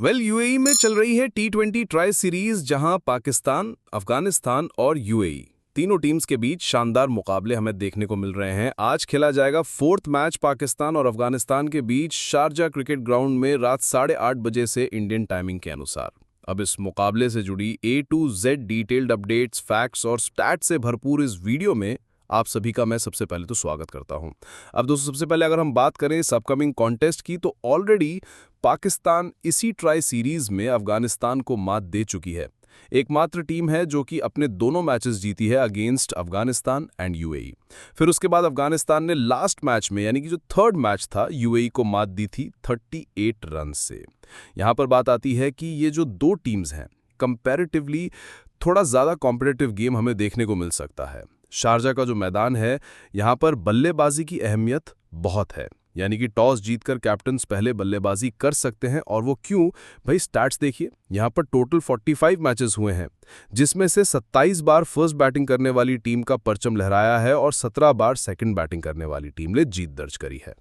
UAE में चल रही है T20 ट्राई सीरीज, जहां पाकिस्तान, अफगानिस्तान और यूएई तीनों टीम्स के बीच शानदार मुकाबले हमें देखने को मिल रहे हैं। आज खेला जाएगा फोर्थ मैच पाकिस्तान और अफगानिस्तान के बीच शारजा क्रिकेट ग्राउंड में रात 8:30 बजे से इंडियन टाइमिंग के अनुसार। अब इस मुकाबले से जुड़ी A to Z detailed updates, facts और स्टैट्स से भरपूर इस वीडियो में आप सभी का मैं सबसे पहले तो स्वागत करता हूं। अब दोस्तों, सबसे पहले अगर हम बात करें इस अपकमिंग कॉन्टेस्ट की, तो ऑलरेडी पाकिस्तान इसी ट्राई सीरीज में अफगानिस्तान को मात दे चुकी है। एकमात्र टीम है जो कि अपने दोनों मैचेस जीती है अगेंस्ट अफगानिस्तान एंड यूएई। फिर उसके बाद अफगानिस्तान ने लास्ट मैच में, यानी कि जो थर्ड मैच था, यूएई को मात दी थी 38 रन से। यहां पर बात आती है कि ये जो दो टीम्स हैं, कंपैरेटिवली थोड़ा ज़्यादा कॉम्पिटिटिव गेम हमें देखने को मिल सकता है। शारजा का जो मैदान है, यहाँ पर बल्लेबाजी की अहमियत बहुत है, यानी कि टॉस जीतकर कैप्टन्स पहले बल्लेबाजी कर सकते हैं। और वो क्यों भाई, स्टैट्स देखिए। यहाँ पर टोटल 45 मैचेस हुए हैं, जिसमें से 27 बार फर्स्ट बैटिंग करने वाली टीम का परचम लहराया है और 17 बार सेकंड बैटिंग करने वाली टीम ने जीत दर्ज करी है।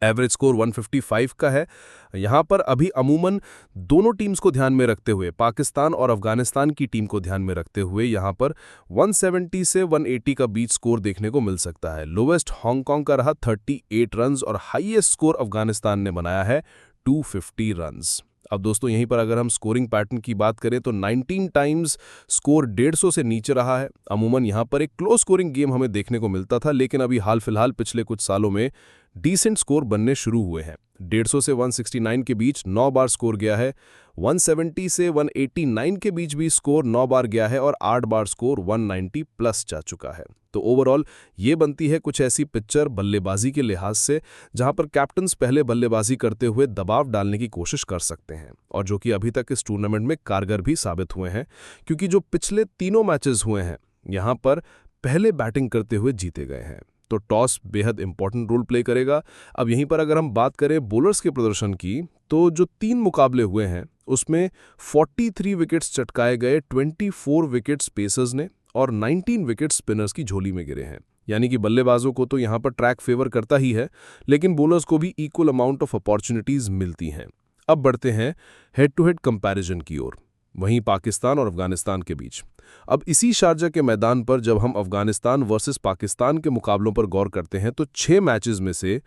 एवरेज स्कोर 155 का है। यहाँ पर अभी अमूमन दोनों टीम्स को ध्यान में रखते हुए, पाकिस्तान और अफगानिस्तान की टीम को ध्यान में रखते हुए, यहाँ पर 170 से 180 का बीच स्कोर देखने को मिल सकता है। लोवेस्ट हांगकांग का रहा 38 रन्स और हाईएस्ट स्कोर अफगानिस्तान ने बनाया है 250 रन्स। अब दोस्तों, यहीं पर अगर हम स्कोरिंग पैटर्न की बात करें तो 19 टाइम्स स्कोर 150 से नीचे रहा है। अमूमन यहाँ पर एक क्लोज स्कोरिंग गेम हमें देखने को मिलता था, लेकिन अभी हाल फिलहाल पिछले कुछ सालों में डिसेंट स्कोर बनने शुरू हुए हैं। 150 से 169 के बीच 9 बार स्कोर गया है, 170 से 189 के बीच भी स्कोर 9 बार गया है और 8 बार स्कोर 190 प्लस जा चुका है। तो ओवरऑल ये बनती है कुछ ऐसी पिक्चर बल्लेबाजी के लिहाज से, जहां पर कैप्टन्स पहले बल्लेबाजी करते हुए दबाव डालने की कोशिश कर सकते हैं, और जो कि अभी तक इस टूर्नामेंट में कारगर भी साबित हुए हैं, क्योंकि जो पिछले तीनों मैचेस हुए हैं, यहां पर पहले बैटिंग करते हुए जीते गए हैं। तो टॉस बेहद इंपॉर्टेंट रोल प्ले करेगा। अब यहीं पर अगर हम बात करें बॉलर्स के प्रदर्शन की, तो जो 3 मुकाबले हुए हैं उसमें 43 विकेट्स चटकाए गए, 24 विकेट्स पेसर्स ने और 19 विकेट स्पिनर्स की झोली में गिरे हैं। यानी कि बल्लेबाजों को तो यहाँ पर ट्रैक फेवर करता ही है, लेकिन बॉलर्स को भी इक्वल अमाउंट ऑफ अपॉर्चुनिटीज मिलती हैं। अब बढ़ते हैं हेड टू हेड कंपैरिजन की ओर, वहीं पाकिस्तान और अफगानिस्तान के बीच। अब इसी शारजा के मैदान पर जब हम अफगानिस्तान वर्सेस पाकिस्तान के मुकाबलों पर गौर करते हैं, तो 6 मैचेस में से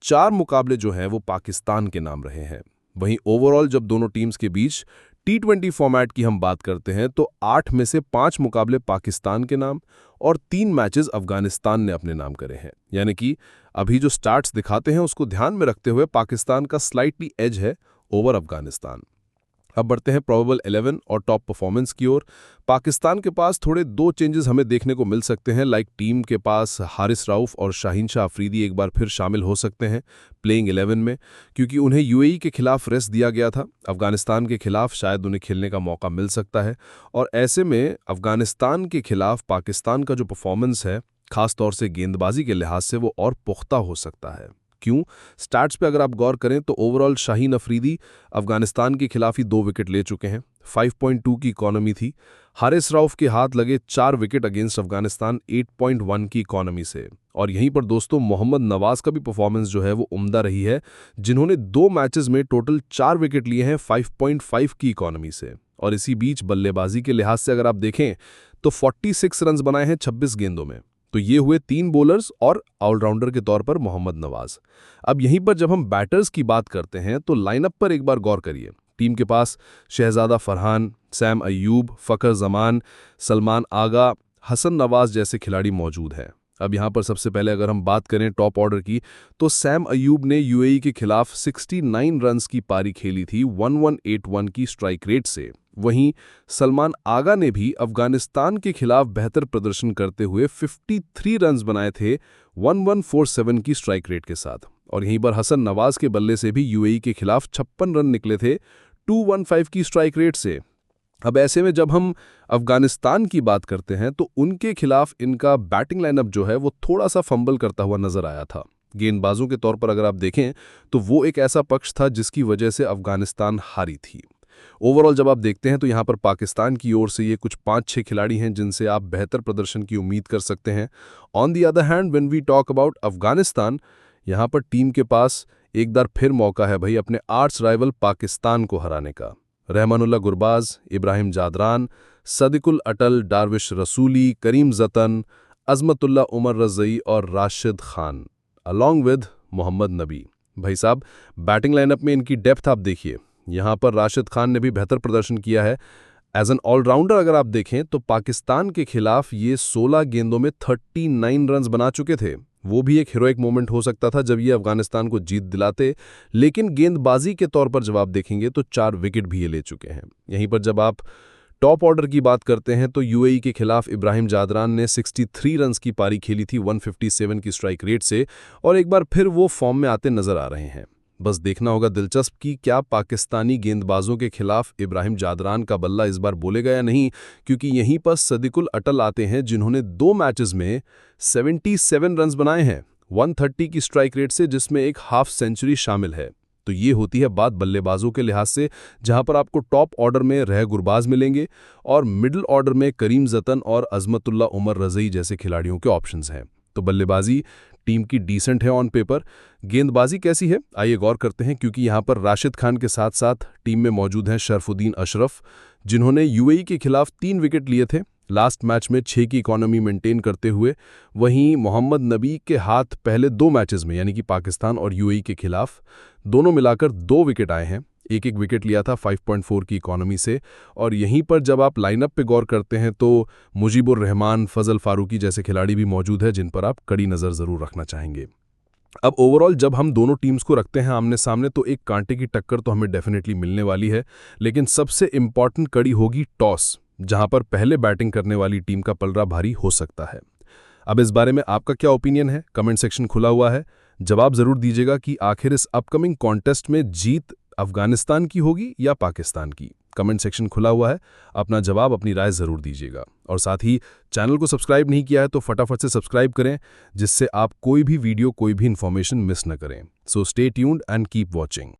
4 मुकाबले जो हैं वो पाकिस्तान के नाम रहे हैं। वहीं ओवरऑल जब दोनों टीम्स के बीच T20 फॉर्मेट की हम बात करते हैं, तो 8 में से 5 मुकाबले पाकिस्तान के नाम और 3 मैचेस अफगानिस्तान ने अपने नाम करे हैं। यानी कि अभी जो स्टैट्स दिखाते हैं उसको ध्यान में रखते हुए पाकिस्तान का स्लाइटली एज है ओवर अफगानिस्तान। अब बढ़ते हैं प्रोबेबल 11 और टॉप परफॉर्मेंस की ओर। पाकिस्तान के पास थोड़े 2 चेंजेस हमें देखने को मिल सकते हैं। लाइक टीम के पास हारिस राउफ और शाहीन शाह अफरीदी एक बार फिर शामिल हो सकते हैं प्लेइंग 11 में, क्योंकि उन्हें यूएई के खिलाफ रेस्ट दिया गया था। अफगानिस्तान के खिलाफ शायद उन्हें खेलने का मौका मिल सकता है, और ऐसे में अफगानिस्तान के खिलाफ पाकिस्तान का जो परफॉर्मेंस है, खासतौर से गेंदबाजी के लिहाज से, वो और पुख्ता हो सकता है। क्यों? स्टैट्स पे अगर आप गौर करें तो ओवरऑल शाहीन अफरीदी अफगानिस्तान के खिलाफ ही 2 विकेट ले चुके हैं, 5.2 की इकॉनमी थी। हारिस राउफ के हाथ लगे 4 विकेट अगेंस्ट अफगानिस्तान 8.1 की इकॉनमी से। और यहीं पर दोस्तों मोहम्मद नवाज का भी परफॉर्मेंस जो है वो उम्दा रही है, जिन्होंने 2 मैचेस में टोटल 4 विकेट लिए हैं 5.5 की इकॉनमी से। और इसी बीच बल्लेबाजी के लिहाज से अगर आप देखें तो 46 रन बनाए हैं 26 गेंदों में। तो ये हुए 3 बॉलर्स और ऑलराउंडर के तौर पर मोहम्मद नवाज। अब यहीं पर जब हम बैटर्स की बात करते हैं तो लाइनअप पर एक बार गौर करिए। टीम के पास शहजादा फरहान, सैम अय्यूब, फ़खर जमान, सलमान आगा, हसन नवाज जैसे खिलाड़ी मौजूद हैं। अब यहाँ पर सबसे पहले अगर हम बात करें टॉप ऑर्डर की, तो सैम अय्यूब ने यूएई के खिलाफ 69 रन्स की पारी खेली थी 1181 की स्ट्राइक रेट से। वहीं सलमान आगा ने भी अफगानिस्तान के खिलाफ बेहतर प्रदर्शन करते हुए 53 रन्स बनाए थे 1147 की स्ट्राइक रेट के साथ। और यहीं पर हसन नवाज के बल्ले से भी यूएई के खिलाफ 56 रन निकले थे 215 की स्ट्राइक रेट से। अब ऐसे में जब हम अफगानिस्तान की बात करते हैं तो उनके खिलाफ इनका बैटिंग लाइनअप जो है वो थोड़ा सा फंबल करता हुआ नजर आया था। गेंदबाजों के तौर पर अगर आप देखें तो वो एक ऐसा पक्ष था जिसकी वजह से अफगानिस्तान हारी थी। ओवरऑल जब आप देखते हैं तो यहाँ पर पाकिस्तान की ओर से ये कुछ 5-6 खिलाड़ी हैं जिनसे आप बेहतर प्रदर्शन की उम्मीद कर सकते हैं। On the other hand when we talk about Afghanistan, यहाँ पर टीम के पास एक बार फिर मौका है भाई अपने आर्च राइवल पाकिस्तान को हराने का। रहमानुल्लाह गुरबाज, इब्राहिम जादरान, सदिकुल अटल, डारविश रसूली, करीम जतन, अजमतुल्ला उमर रज़ई और राशिद खान अलॉन्ग विद मोहम्मद नबी। भाई साहब, बैटिंग लाइनअप में इनकी डेप्थ आप देखिए। यहाँ पर राशिद खान ने भी बेहतर प्रदर्शन किया है। एज एन ऑलराउंडर अगर आप देखें तो पाकिस्तान के खिलाफ ये 16 गेंदों में 39 रन्स बना चुके थे। वो भी एक हीरोइक मोमेंट हो सकता था जब ये अफगानिस्तान को जीत दिलाते, लेकिन गेंदबाजी के तौर पर जब आप देखेंगे तो 4 विकेट भी ये ले चुके हैं। यहीं पर जब आप टॉप ऑर्डर की बात करते हैं तो यूएई के खिलाफ इब्राहिम जादरान ने 63 रन्स की पारी खेली थी 157 की स्ट्राइक रेट से, और एक बार फिर वो फॉर्म में आते नजर आ रहे हैं। बस देखना होगा दिलचस्प कि क्या पाकिस्तानी गेंदबाजों के खिलाफ इब्राहिम जादरान का बल्ला इस बार बोलेगा या नहीं, क्योंकि यहीं पर सदिकुल अटल आते हैं जिन्होंने 2 मैचेस में 77 रन्स बनाए हैं 130 की स्ट्राइक रेट से, जिसमें एक हाफ सेंचुरी शामिल है। तो ये होती है बात बल्लेबाजों के लिहाज से, जहां पर आपको टॉप ऑर्डर में रह गुरबाज मिलेंगे और मिडिल ऑर्डर में करीम जतन और अजमतुल्ला उमर रज़ई जैसे खिलाड़ियों के ऑप्शंस हैं। तो बल्लेबाजी टीम की डिसेंट है ऑन पेपर। गेंदबाजी कैसी है आइए गौर करते हैं, क्योंकि यहां पर राशिद खान के साथ साथ टीम में मौजूद हैं शरफुद्दीन अशरफ, जिन्होंने यूएई के खिलाफ 3 विकेट लिए थे लास्ट मैच में 6 की इकॉनमी मेंटेन करते हुए। वहीं मोहम्मद नबी के हाथ पहले 2 मैचेस में यानी कि पाकिस्तान और यूएई के खिलाफ दोनों मिलाकर 2 विकेट आए हैं। एक विकेट लिया था 5.4 की इकॉनमी से। और यहीं पर जब आप लाइनअप पे गौर करते हैं तो मुजीबुर रहमान, फजल फारूकी जैसे खिलाड़ी भी मौजूद है जिन पर आप कड़ी नज़र ज़रूर रखना चाहेंगे। अब ओवरऑल जब हम दोनों टीम्स को रखते हैं आमने सामने तो एक कांटे की टक्कर तो हमें डेफिनेटली मिलने वाली है, लेकिन सबसे इंपॉर्टेंट कड़ी होगी टॉस, जहां पर पहले बैटिंग करने वाली टीम का पलड़ा भारी हो सकता है। अब इस बारे में आपका क्या ओपिनियन है? कमेंट सेक्शन खुला हुआ है, जवाब जरूर दीजिएगा कि आखिर इस अपकमिंग कॉन्टेस्ट में जीत अफगानिस्तान की होगी या पाकिस्तान की। कमेंट सेक्शन खुला हुआ है, अपना जवाब, अपनी राय जरूर दीजिएगा। और साथ ही चैनल को सब्सक्राइब नहीं किया है तो फटाफट से सब्सक्राइब करें, जिससे आप कोई भी वीडियो, कोई भी इंफॉर्मेशन मिस न करें। So stay tuned and keep watching.